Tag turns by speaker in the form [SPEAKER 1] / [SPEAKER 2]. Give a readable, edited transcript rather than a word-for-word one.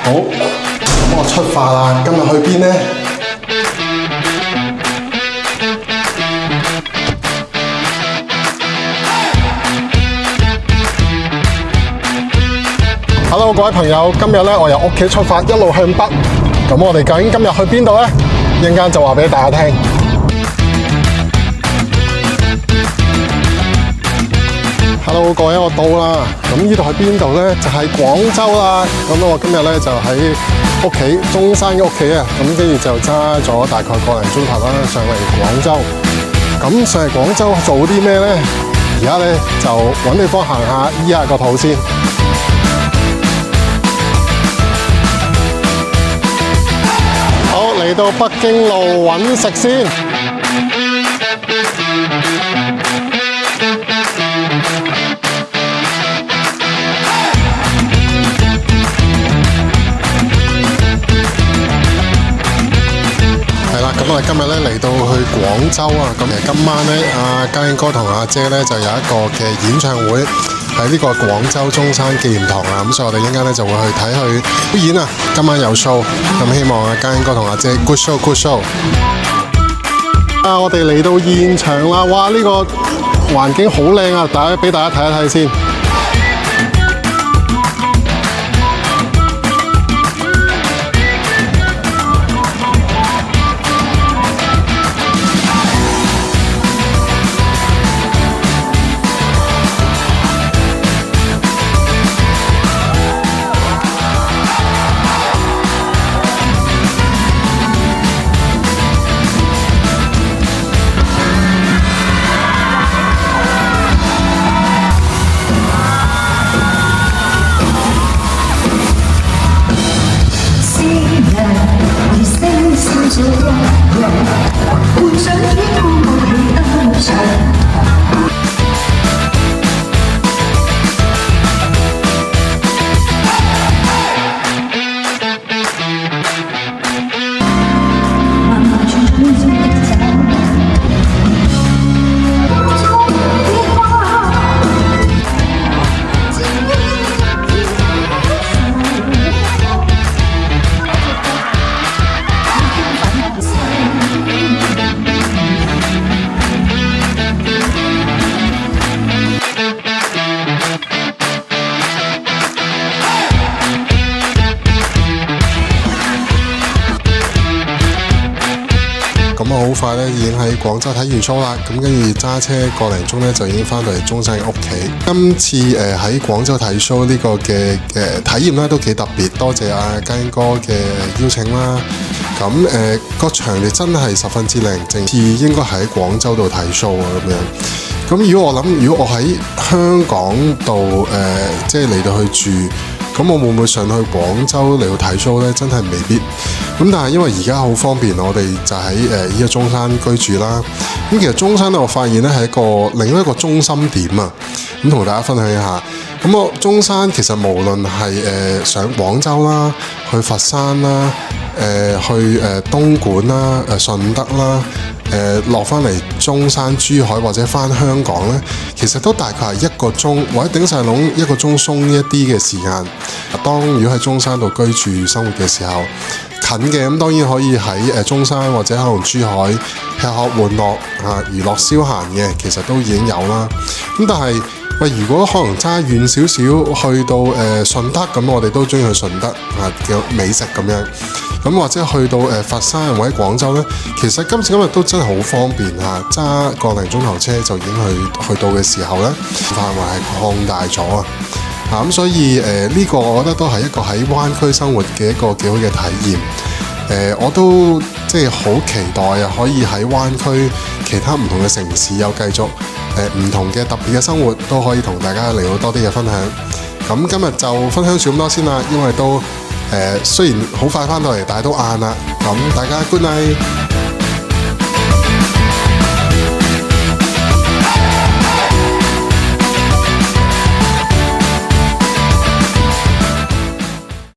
[SPEAKER 1] 好，咁我出發啦。今日去邊呢？Hello， 各位朋友，今日咧我由屋企出發，一路向北。咁我哋究竟今日去邊度呢？一陣間就話俾大家聽。Hello， 各位，我到啦。咁呢度係邊度呢？就係廣州啦。咁我今日咧就喺屋企中山嘅屋企啊。咁跟住就揸咗大概個零鐘頭啦，上嚟廣州。咁上嚟廣州做啲咩呢？而家咧就揾地方行下，醫下個肚先。好，嚟到北京路揾食先。咁我哋今日咧嚟到去廣州啊！咁其實今晚咧，阿家英哥同阿姐咧就有一個嘅演唱會喺呢個廣州中山紀念堂啊！咁所以我哋一陣間咧就會去睇佢表演啊！今晚有 show， 咁希望阿家英哥同阿姐 good show good show。我哋嚟到現場啦！哇，呢個環境好靚啊！俾大家睇一睇先。咁我好快咧已經喺廣州睇完 show 啦，咁跟住揸車個零鐘咧就已經翻到嚟中山嘅屋企。今次喺廣州睇 show 呢個嘅體驗咧都幾特別，多謝阿家英哥嘅邀請啦。咁個場地真係十分之靚，正似應該喺廣州度睇 show 啊咁樣。咁如果我喺香港度即係嚟到去住，咁我會唔會上去廣州嚟到睇 show 呢？真係未必。咁但係因為而家好方便，我哋就喺依個中山居住啦。咁其實中山咧，我發現咧係另一個中心點啊。咁同大家分享一下。咁我中山其實無論係上廣州啦，去佛山啦，去東莞啦，順德啦。落翻嚟中山、珠海或者翻香港呢，其實都大概係1個鐘或者頂晒籠1個鐘鬆一啲嘅時間。當如果喺中山度居住生活嘅時候，近嘅咁當然可以喺中山或者可能珠海吃喝玩樂娛樂消閒嘅，其實都已經有啦。咁但係如果可能揸遠少少去到順德，咁我哋都中意去順德嘅美食咁樣。咁或者去到佛山或者廣州呢，其實今時今日都真係好方便揸個零鐘頭車就已經去到嘅時候呢，範圍係擴大咗啊！咁所以呢個我覺得都係一個喺灣區生活嘅一個幾好嘅體驗。我都即係好期待啊，可以喺灣區其他唔同嘅城市有繼續唔同嘅特別嘅生活，都可以同大家嚟到多啲嘅分享。咁今日就分享住咁多先啦，因為都雖然好快翻到嚟，但係都晏啦。咁大家 good night。